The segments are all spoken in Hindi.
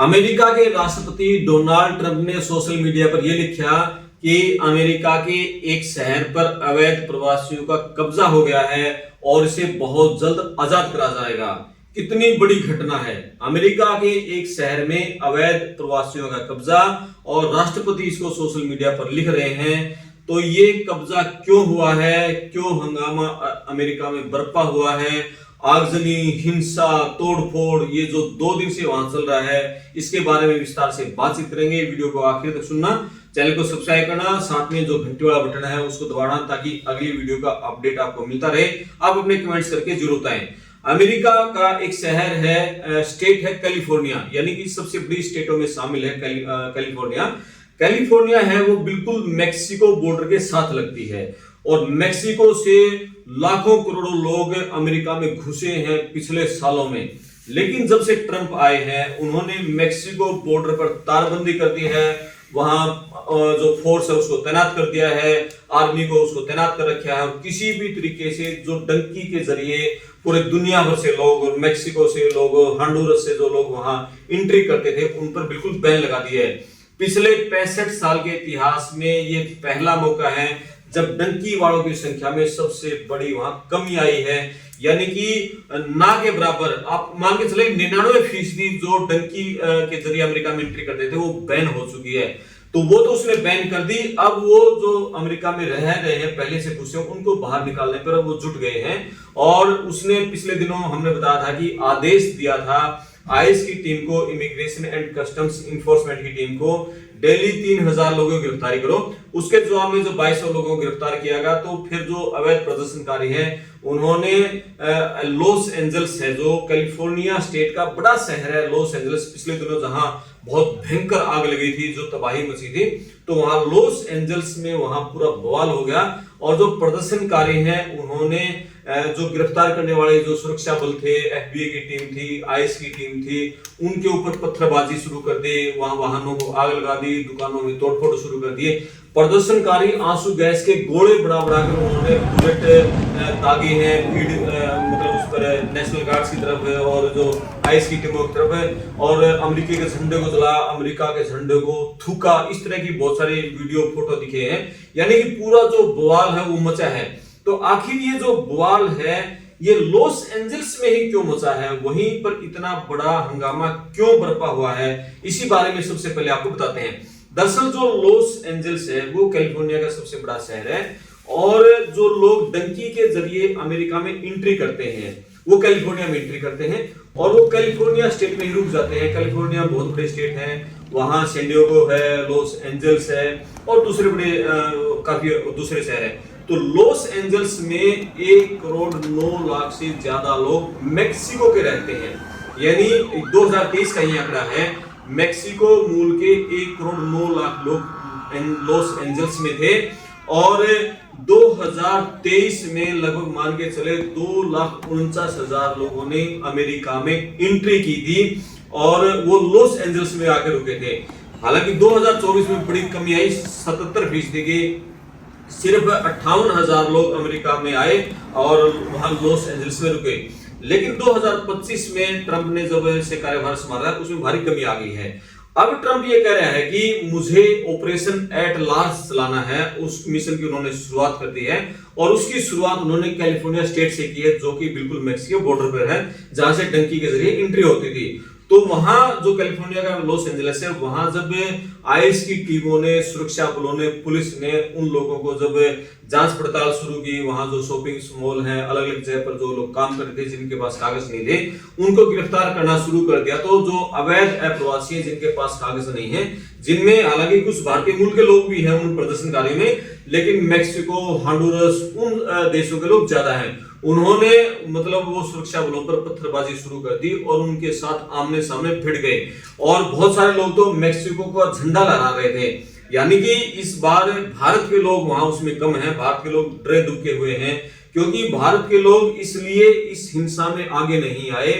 अमेरिका के राष्ट्रपति डोनाल्ड ट्रंप ने सोशल मीडिया पर यह लिखा कि अमेरिका के एक शहर पर अवैध प्रवासियों का कब्जा हो गया है और इसे बहुत जल्द आजाद करा जाएगा। कितनी बड़ी घटना है। अमेरिका के एक शहर में अवैध प्रवासियों का कब्जा और राष्ट्रपति इसको सोशल मीडिया पर लिख रहे हैं। तो ये कब्जा क्यों हुआ है, क्यों हंगामा अमेरिका में बरपा हुआ है, आगजनी, हिंसा, तोड़फोड़, ये जो 2 दिन से वहां चल रहा है, इसके बारे में विस्तार से बातचीत करेंगे। वीडियो को आखिर तक सुनना, चैनल को सब्सक्राइब करना, साथ में जो घंटी वाला बटन है उसको दबाना ताकि अगली वीडियो का अपडेट आपको मिलता रहे। आप अपने कमेंट्स करके जरूर बताएं। अमेरिका का एक शहर है, स्टेट है कैलिफोर्निया, यानी कि सबसे बड़ी स्टेटों में शामिल है कैलिफोर्निया। कैलिफोर्निया है वो बिल्कुल मेक्सिको बॉर्डर के साथ लगती है और मेक्सिको से लाखों करोड़ों लोग अमेरिका में घुसे हैं पिछले सालों में। लेकिन जब से ट्रंप आए हैं उन्होंने मेक्सिको बॉर्डर पर तारबंदी कर दी है, वहां जो फोर्स है उसको तैनात कर दिया है, आर्मी को उसको तैनात कर रखा है और किसी भी तरीके से जो डंकी के जरिए पूरे दुनिया भर से लोग और मेक्सिको से लोग, हंडुरस से जो लोग वहां एंट्री करते थे उन पर बिल्कुल बैन लगा दिया है। पिछले 65 साल के इतिहास में ये पहला मौका है जब डंकी वालों की संख्या में सबसे बड़ी वहां कमी आई है, यानी कि ना के बराबर आप मान के चले 99% जो डंकी के जरिए अमेरिका में एंट्री करते थे वो बैन हो चुकी है। तो वो तो उसने बैन कर दी। अब वो जो अमेरिका में रह रहे हैं पहले से घुसे उनको बाहर निकालने पर अब वो जुट गए हैं। और उसने पिछले दिनों हमने बताया था कि आदेश दिया था आईएस की टीम को, इमिग्रेशन एंड कस्टम्स इन्फोर्समेंट की टीम को, डेली 3000 लोगों की गिरफ्तारी करो। उसके जवाब में जो 2200 लोगों को गिरफ्तार किया गया। तो फिर जो अवैध प्रदर्शनकारी हैं उन्होंने लॉस एंजल्स है जो कैलिफोर्निया स्टेट का बड़ा शहर है, लॉस एंजल्स, पिछले दिनों जहां बहुत भयंकर आग लगी थी, जो तबाही मची थी, तो वहां लॉस एंजल्स में वहां पूरा बवाल हो गया। और जो प्रदर्शनकारी हैं उन्होंने जो गिरफ्तार करने वाले जो सुरक्षा बल थे, एफबीआई की टीम थी, आईएस की टीम थी, उनके ऊपर पत्थरबाजी शुरू कर दी, वहां वाहनों को आग लगा दी, दुकानों में तोड़फोड़ शुरू कर दिए। प्रदर्शनकारी आंसू गैस के गोले बढ़ा कर उन्होंने बुलेट दागे हैं, भीड़ मतलब उस पर नेशनल गार्ड्स की तरफ और जो आईएस की टीमों की तरफ है, और अमेरिका के झंडे को जला, अमेरिका के झंडे को थूका। इस तरह की बहुत सारे वीडियो फोटो दिखे हैं, यानी कि पूरा जो बवाल है वो मचा है। तो आखिर ये जो बवाल है ये लॉस एंजल्स में ही क्यों मचा है, वहीं पर इतना बड़ा हंगामा क्यों बरपा हुआ है, इसी बारे में सबसे पहले आपको बताते हैं। दरअसल जो लॉस एंजल्स है वो कैलिफोर्निया का सबसे बड़ा शहर है और जो लोग डंकी के जरिए अमेरिका में एंट्री करते हैं वो कैलिफोर्निया में एंट्री करते हैं और वो कैलिफोर्निया स्टेट में ही रुक जाते हैं। कैलिफोर्निया बहुत बड़े स्टेट है, वहां सैन डिएगो है, लॉस एंजल्स है और दूसरे बड़े काफी दूसरे शहर है। तो लॉस एंजल्स में 1,09,00,000 से ज्यादा लोग मेक्सिको के रहते हैं, यानी 2023 का ये आंकड़ा है। मेक्सिको मूल के 1,09,00,000 लोग लॉस एंजल्स में थे और 2023 में लगभग मान के चले 2,49,000 लोगों ने अमेरिका में एंट्री की थी और वो लॉस एंजल्स में आकर रुके थे। हालांकि 2024 में बड़ी कमी आई, 77% की, सिर्फ 58,000 लोग अमेरिका में आए और वहां लॉस एंजल्स में रुके। लेकिन 2025 में ट्रंप ने जब से कार्यभार संभाला उसमें भारी कमी आ गई है। अब ट्रंप ये कह रहा है कि मुझे ऑपरेशन एट लार्ज चलाना है, उस मिशन की उन्होंने शुरुआत कर दी है और उसकी शुरुआत उन्होंने कैलिफोर्निया स्टेट से की है जो कि बिल्कुल मेक्सिको बॉर्डर पर है, जहां से डंकी के जरिए एंट्री होती थी। तो वहां जो कैलिफोर्निया का लॉस एंजल्स है वहां जब आईएस की टीमों ने, सुरक्षा बलों ने, पुलिस ने उन लोगों को जब जांच पड़ताल शुरू की, वहां जो शॉपिंग मॉल है, अलग अलग जगह पर जो लोग काम करते थे जिनके पास कागज नहीं थे उनको गिरफ्तार करना शुरू कर दिया। तो जो अवैध अप्रवासी हैं जिनके पास कागज नहीं है, जिनमें हालांकि कुछ भारतीय मूल के लोग भी हैं उन प्रदर्शनकारियों में, लेकिन मेक्सिको, हंडुरस, उन देशों के लोग ज्यादा हैं, उन्होंने मतलब वो सुरक्षा बलों पर पत्थरबाजी शुरू कर दी और उनके साथ आमने सामने भिड़ गए और बहुत सारे लोग तो मेक्सिको का झंडा लहरा रहे थे। यानी कि इस बार भारत के लोग वहां उसमें कम हैं, भारत के लोग डरे दुखे हुए हैं क्योंकि भारत के लोग इसलिए इस हिंसा में आगे नहीं आए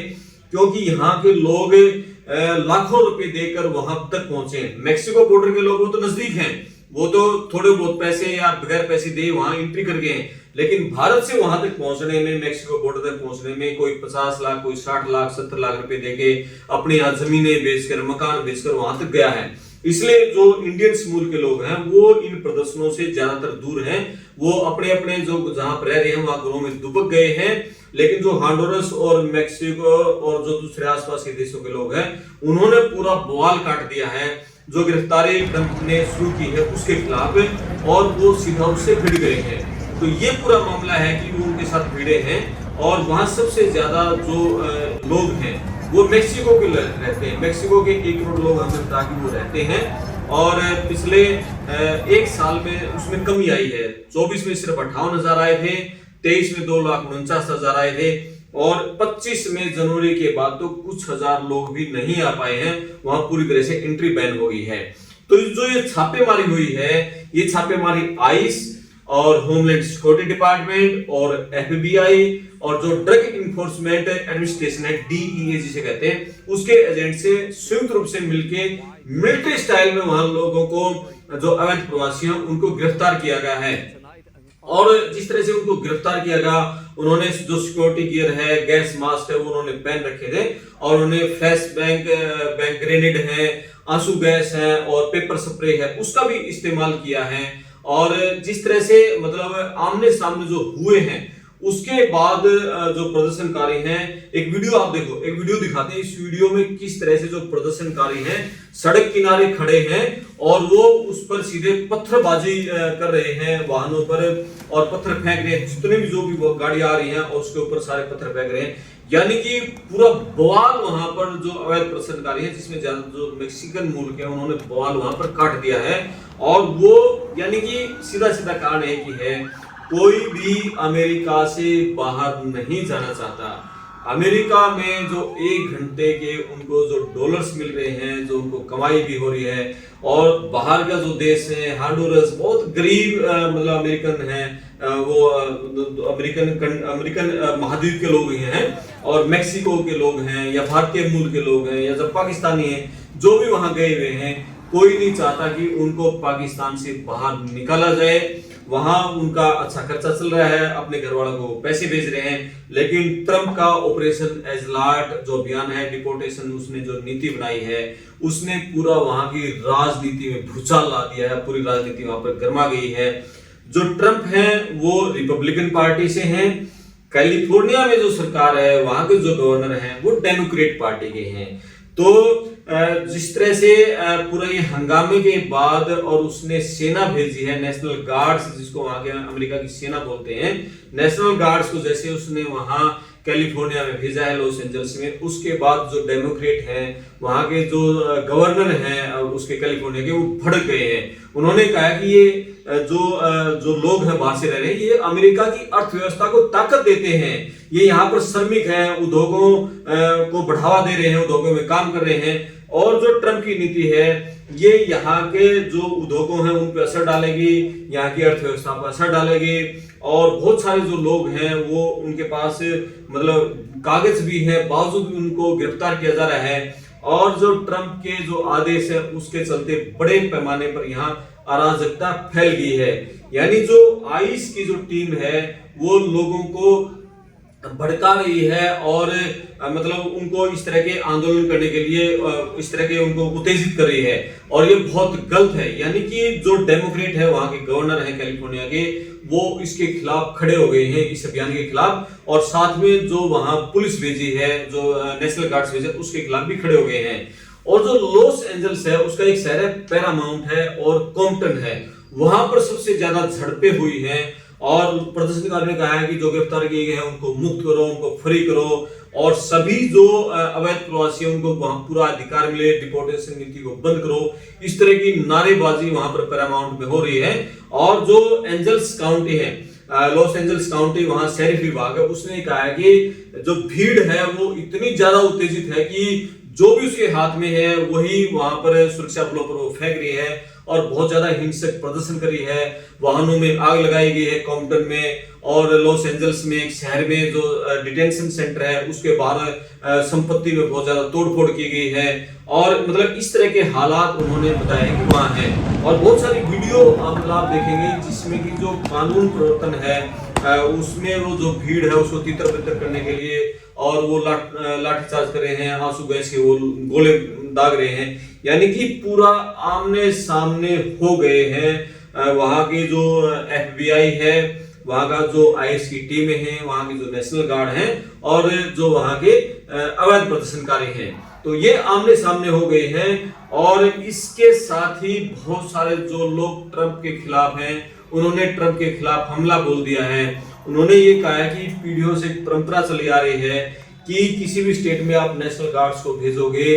क्योंकि यहाँ के लोग लाखों रुपए देकर वहां तक पहुंचे। मेक्सिको बॉर्डर के लोग वो तो नजदीक हैं, वो तो थोड़े बहुत पैसे या बगैर पैसे दे वहां एंट्री कर गए हैं, लेकिन भारत से वहां तक पहुंचने में, मैक्सिको बॉर्डर तक पहुंचने में कोई 50 लाख, कोई 60 लाख, 70 लाख रुपए देके अपनी यहाँ जमीनें बेचकर, मकान बेचकर वहां तक गया है। इसलिए जो इंडियन मूल के लोग हैं वो इन प्रदर्शनों से ज्यादातर दूर हैं। वो अपने अपने जो जहां पर रह रहे हैं वहां घरों में दुबक गए हैं। लेकिन जो हॉन्डुरस और मैक्सिको और जो दूसरे आसपास के देशों के लोग हैं, उन्होंने पूरा बवाल काट दिया है। जो गिरफ्तारी ट्रंप ने शुरू की है उसके खिलाफ, और वो सीधा उससे भिड़ गए हैं। तो ये पूरा मामला है कि वो उनके साथ भिड़े हैं। और वहां सबसे ज्यादा जो लोग हैं वो मैक्सिको के रहते हैं। मैक्सिको के 1 करोड़ लोग हमें बता कि वो रहते हैं। और पिछले 1 साल में उसमें कमी आई है। 24 में सिर्फ 58,000 आए थे, 23 में 2,49,000 आए थे, और 25 में जनवरी के बाद तो कुछ हजार लोग भी नहीं आ पाए हैं। वहां पूरी तरह से एंट्री बैन हो गई है। तो जो ये छापेमारी हुई है, ये छापेमारी आइस और होमलैंड सिक्योरिटी डिपार्टमेंट और FBI और जो ड्रग इन्फोर्समेंट एडमिनिस्ट्रेशन है, DEA जिसे कहते हैं, उसके एजेंट से संयुक्त रूप से मिलके मिलिट्री स्टाइल में वहां लोगों को, जो अवैध प्रवासी हैं, उनको गिरफ्तार किया गया है। और जिस तरह से उनको गिरफ्तार किया गया, उन्होंने जो सिक्योरिटी गियर है, गैस मास्क है, वो उन्होंने पहन रखे थे, और उन्होंने फ्लैश बैंक ग्रेनेड है, आंसू गैस है और पेपर स्प्रे है, उसका भी इस्तेमाल किया है। और जिस तरह से मतलब आमने सामने जो हुए हैं, उसके बाद जो प्रदर्शनकारी हैं, एक वीडियो आप देखो, एक वीडियो दिखाते हैं। इस वीडियो में किस तरह से जो प्रदर्शनकारी हैं सड़क किनारे खड़े हैं और वो उस पर सीधे पत्थरबाजी कर रहे हैं वाहनों पर, और पत्थर फेंक रहे हैं। जितने भी जो भी गाड़ी आ रही है और उसके ऊपर सारे पत्थर फेंक रहे हैं। यानी कि पूरा बवाल वहां पर जो अवैध प्रदर्शनकारी है, जिसमें ज्यादा जो मैक्सिकन मूल के, उन्होंने बवाल वहां पर काट दिया है। और वो यानी कि सीधा सीधा कारण है कि है कोई भी अमेरिका से बाहर नहीं जाना चाहता। अमेरिका में जो 1 घंटे के उनको जो डॉलर्स मिल रहे हैं, जो उनको कमाई भी हो रही है, और बाहर का जो देश है हॉन्डुरस, बहुत गरीब मतलब अमेरिकन है, वो अमेरिकन महाद्वीप के लोग हैं, और मैक्सिको के लोग हैं, या भारतीय मूल के लोग हैं, या जब पाकिस्तानी हैं, जो भी वहां गए हुए हैं, कोई नहीं चाहता कि उनको पाकिस्तान से बाहर निकाला जाए। वहां उनका अच्छा खर्चा चल रहा है, अपने घर वालों को पैसे भेज रहे हैं। लेकिन ट्रंप का ऑपरेशन एजलाट जो अभियान है, डिपोर्टेशन, उसने जो नीति बनाई है, उसने पूरा वहां की राजनीति में भूचाल ला दिया है। पूरी राजनीति वहां पर गर्मा गई है। जो ट्रंप है वो रिपब्लिकन पार्टी से हैं। कैलिफोर्निया में जो सरकार है, वहां के जो गवर्नर हैं वो डेमोक्रेट पार्टी के हैं। तो जिस तरह से पूरा ये हंगामे के बाद, और उसने सेना भेजी है, नेशनल गार्ड्स, जिसको वहां के अमेरिका की सेना बोलते हैं, नेशनल गार्ड्स को जैसे उसने वहां कैलिफोर्निया में भेजा है, लॉस एंजल्स में, उसके बाद जो डेमोक्रेट हैं, वहां के जो गवर्नर हैं उसके कैलिफोर्निया के, वो भड़क गए हैं। उन्होंने कहा कि ये जो लोग हैं बाहर से रह रहे हैं, ये अमेरिका की अर्थव्यवस्था को ताकत देते हैं, ये यहाँ पर श्रमिक हैं, उद्योगों को बढ़ावा दे रहे हैं, उद्योगों में काम कर रहे हैं। और जो ट्रंप की नीति है, ये यहाँ के जो उद्योगों हैं उन पर असर डालेगी, यहाँ की अर्थव्यवस्था पर असर डालेगी। और बहुत सारे जो लोग हैं वो उनके पास मतलब कागज भी है, बावजूद भी उनको गिरफ्तार किया जा रहा है। और जो ट्रंप के जो आदेश है उसके चलते बड़े पैमाने पर यहाँ अराजकता फैल गई है। यानी जो आइस की जो टीम है वो लोगों को भड़का रही है, और मतलब उनको इस तरह के आंदोलन करने के लिए इस तरह के उनको उत्तेजित कर रही है, और ये बहुत गलत है। यानी कि जो डेमोक्रेट है, वहां के गवर्नर हैं कैलिफोर्निया के, वो इसके खिलाफ खड़े हो गए हैं, इस अभियान के खिलाफ। और साथ में जो वहां पुलिस भेजी है, जो नेशनल गार्ड्स भेजे, उसके खिलाफ भी खड़े हो गए हैं। और जो लॉस एंजल्स है, उसका एक शहर है पैरामाउंट है और कॉम्पटन है, वहां पर सबसे ज्यादा झड़पें हुई हैं। और प्रदर्शनकारियों ने कहा है कि जो गिरफ्तार किए गए हैं उनको मुक्त करो, उनको फ्री करो, और सभी जो अवैध प्रवासी हैं उनको वहां पूरा अधिकार मिले, डिपोर्टेशन नीति को बंद करो। इस तरह की नारेबाजी वहां पर पैरामाउंट में हो रही है। और जो एंजल्स काउंटी है, लॉस एंजल्स काउंटी, वहां शेरिफ विभाग है, उसने कहा है कि जो भीड़ है वो इतनी ज्यादा उत्तेजित है कि जो भी उसके हाथ में है वही वहां पर सुरक्षा बलों पर वो फेंक रही है। और बहुत ज्यादा हिंसक प्रदर्शन करी है। वाहनों में आग लगाई गई है कॉम्पटन में, और लॉस एंजल्स में एक शहर में जो डिटेंशन सेंटर है उसके बाहर संपत्ति में बहुत ज्यादा तोड़फोड़ की गई है। और मतलब इस तरह के हालात उन्होंने बताए कि वहां है। और बहुत सारी वीडियो आप देखेंगे जिसमें कि जो कानून प्रवर्तन है उसमें वो जो भीड़ है उसको तितर बितर करने के लिए और वो लाठीचार्ज कर रहे हैं, आंसू गैस के वो गोले दाग रहे हैं, यानी कि पूरा आमने सामने हो गए हैं। वहां के जो FBI है, वहां का जो IS की टीमें हैं, वहां की जो नेशनल गार्ड हैं और जो वहां के अवैध प्रदर्शनकारी हैं, तो ये आमने सामने हो गए हैं। और इसके साथ ही बहुत सारे जो लोग ट्रंप के खिलाफ हैं उन्होंने ट्रंप के खिलाफ हमला बोल दिया है। उन्होंने ये कहा है कि पीढ़ियों से परंपरा चली आ रही है कि किसी भी स्टेट में आप नेशनल गार्ड्स को भेजोगे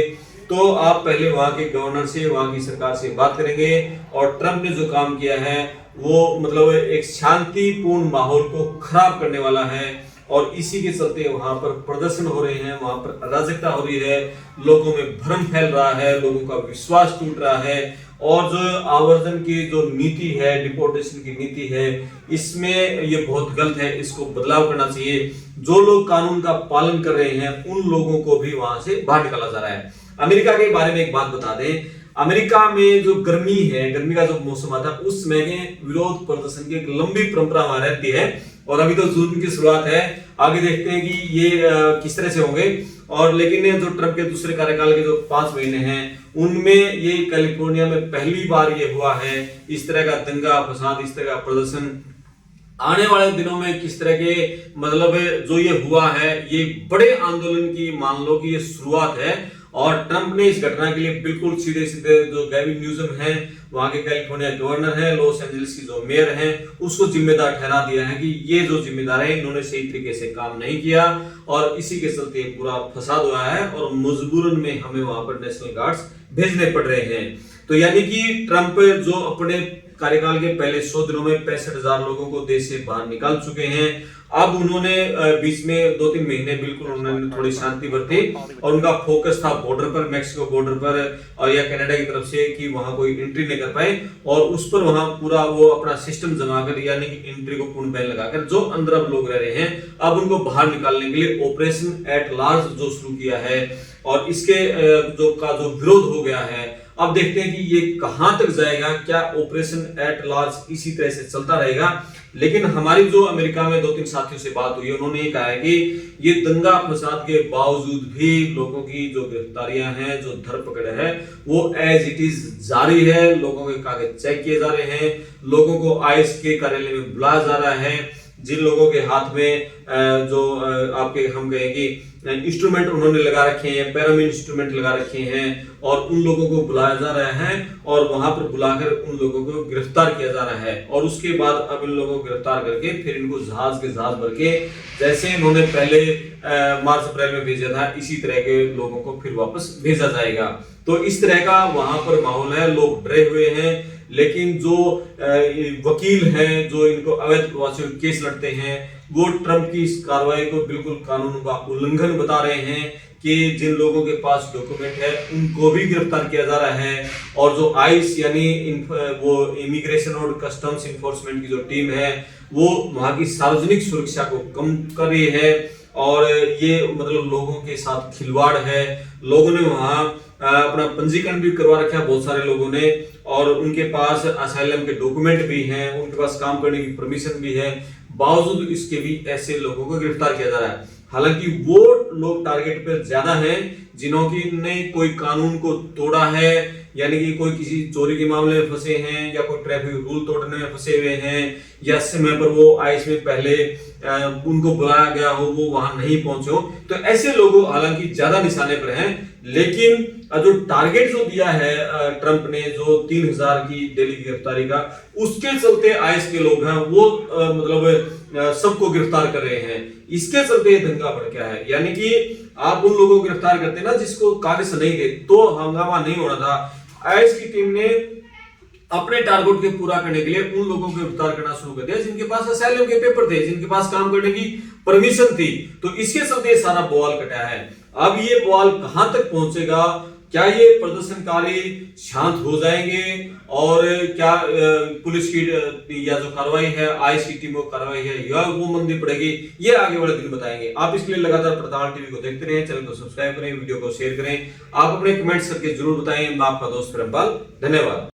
तो आप पहले वहां के गवर्नर से, वहां की सरकार से बात करेंगे। और ट्रंप ने जो काम किया है वो मतलब एक शांतिपूर्ण माहौल को खराब करने वाला है, और इसी के चलते वहां पर प्रदर्शन हो रहे हैं, वहां पर अराजकता हो रही है, लोगों में भ्रम फैल रहा है, लोगों का विश्वास टूट रहा है। और जो आवर्जन की जो नीति है, डिपोर्टेशन की नीति है, इसमें ये बहुत गलत है, इसको बदलाव करना चाहिए। जो लोग कानून का पालन कर रहे हैं उन लोगों को भी वहां से बाहर निकाला जा रहा है। अमेरिका के बारे में एक बात बता दें, अमेरिका में जो गर्मी है, गर्मी का जो मौसम आता है, उस समय के विरोध प्रदर्शन की एक लंबी परंपरा वहां रहती है। और अभी तो जून की शुरुआत है, आगे देखते हैं कि ये किस तरह से होंगे। और लेकिन जो ट्रंप के दूसरे कार्यकाल के जो 5 महीने हैं उनमें ये कैलिफोर्निया में पहली बार ये हुआ है, इस तरह का दंगा फसाद, इस तरह का प्रदर्शन। आने वाले दिनों में किस तरह के मतलब जो ये हुआ है, ये बड़े आंदोलन की मान लो कि ये शुरुआत है। और ट्रंप ने इस घटना के लिए बिल्कुल सीधे सीधे जो गैविन न्यूसम है, वहां के कैलिफोर्निया गवर्नर है, लॉस एंजलिस की जो मेयर है, उसको जिम्मेदार ठहरा दिया है कि ये जो जिम्मेदार है इन्होंने सही तरीके से काम नहीं किया और इसी के चलते पूरा फसाद हुआ है और मजबूरन में हमें वहां पर नेशनल गार्ड्स भेजने पड़ रहे हैं। तो यानी कि ट्रंप जो अपने कार्यकाल के पहले 100 दिनों में 65,000 लोगों को देश से बाहर निकाल चुके हैं। अब उन्होंने बीच में 2-3 महीने बिल्कुल उन्होंने थोड़ी शांति बरती और उनका फोकस था बॉर्डर पर, मैक्सिको बॉर्डर पर और या कनाडा की तरफ से, कि वहां कोई एंट्री नहीं कर पाए, और उस पर वहां पूरा वो अपना सिस्टम जमाकर यानी कि एंट्री को पूर्ण बैन लगाकर जो अंदर अब लोग रह रहे हैं अब उनको बाहर निकालने के लिए ऑपरेशन एट लार्ज जो शुरू किया है। और इसके जो विरोध हो गया है, अब देखते हैं कि ये कहां तक जाएगा। क्या ऑपरेशन एट लार्ज इसी तरह से चलता रहेगा? लेकिन हमारी जो अमेरिका में 2-3 साथियों से बात हुई, उन्होंने ये कहा है कि ये दंगा फसाद के बावजूद भी लोगों की जो गिरफ्तारियां हैं, जो धरपकड़ है, वो एज इट इज जारी है। लोगों के कागज चेक किए जा रहे हैं, लोगों को IS के कार्यालय में बुलाया जा रहा है। जिन लोगों के हाथ में जो आपके हम कहेंगे इंस्ट्रूमेंट उन्होंने लगा रखे हैं, पैरामिन इंस्ट्रूमेंट लगा रखे हैं, और उन लोगों को बुलाया जा रहा है और वहां पर बुलाकर उन लोगों को गिरफ्तार किया जा रहा है। और उसके बाद अब इन लोगों को गिरफ्तार करके फिर इनको जहाज भर के, जैसे इन्होंने पहले मार्च अप्रैल में भेजा था, इसी तरह के लोगों को फिर वापस भेजा जाएगा। तो इस तरह का वहां पर माहौल है, लोग डरे हुए हैं। लेकिन जो वकील हैं जो इनको अवैध प्रवासियों के केस लड़ते हैं, वो ट्रंप की इस कार्रवाई को बिल्कुल कानून का उल्लंघन बता रहे हैं कि जिन लोगों के पास डॉक्यूमेंट है उनको भी गिरफ्तार किया जा रहा है। और जो ICE यानी वो इमिग्रेशन और कस्टम्स इन्फोर्समेंट की जो टीम है, वो वहां की सार्वजनिक सुरक्षा को कम कर रही है। और ये मतलब लोगों के साथ खिलवाड़ है। लोगों ने वहां अपना पंजीकरण भी करवा रखा है, बहुत सारे लोगों ने, और उनके पास असाइलम के डॉक्यूमेंट भी हैं, उनके पास काम करने की परमिशन भी है, बावजूद इसके भी ऐसे लोगों को गिरफ्तार किया जा रहा है। हालांकि वो लोग टारगेट पर ज्यादा हैं जिन्होंने कोई कानून को तोड़ा है, यानी कि कोई किसी चोरी के मामले में फंसे हैं या कोई ट्रैफिक रूल तोड़ने में फंसे हुए हैं, या समय पर वो ICE में पहले उनको बुलाया गया हो, वो वहां नहीं पहुंचे हो। तो ऐसे लोग हालांकि ज्यादा निशाने पर हैं। लेकिन जो टारगेट जो दिया है ट्रंप ने, जो 3,000 की डेली की गिरफ्तारी का, उसके चलते ICE के लोग हैं वो मतलब सबको गिरफ्तार कर रहे हैं। इसके चलते ये दंगा भड़क गया है। यानी कि आप उन लोगों को गिरफ्तार करते ना जिसको कागज नहीं थे, तो हंगामा नहीं होना था। ICE की टीम ने अपने टारगेट के पूरा करने के लिए उन लोगों को गिरफ्तार करना शुरू कर दिया जिनके पास असाइलम के पेपर थे, जिनके पास काम करने की परमिशन थी। तो इसके चलते सारा बवाल कटा है। अब ये बवाल कहां तक पहुंचेगा, क्या ये प्रदर्शनकारी शांत हो जाएंगे और क्या पुलिस की या जो कार्रवाई है, आईएस की टीमों की कार्रवाई है, या वो मंदी पड़ेगी, ये आगे वाले दिन बताएंगे। आप इसके लिए लगातार प्रताल टीवी को देखते रहें, चैनल को सब्सक्राइब करें, वीडियो को शेयर करें। आप अपने कमेंट्स करके जरूर बताएं। मैं आपका दोस्त प्रेमपाल, धन्यवाद।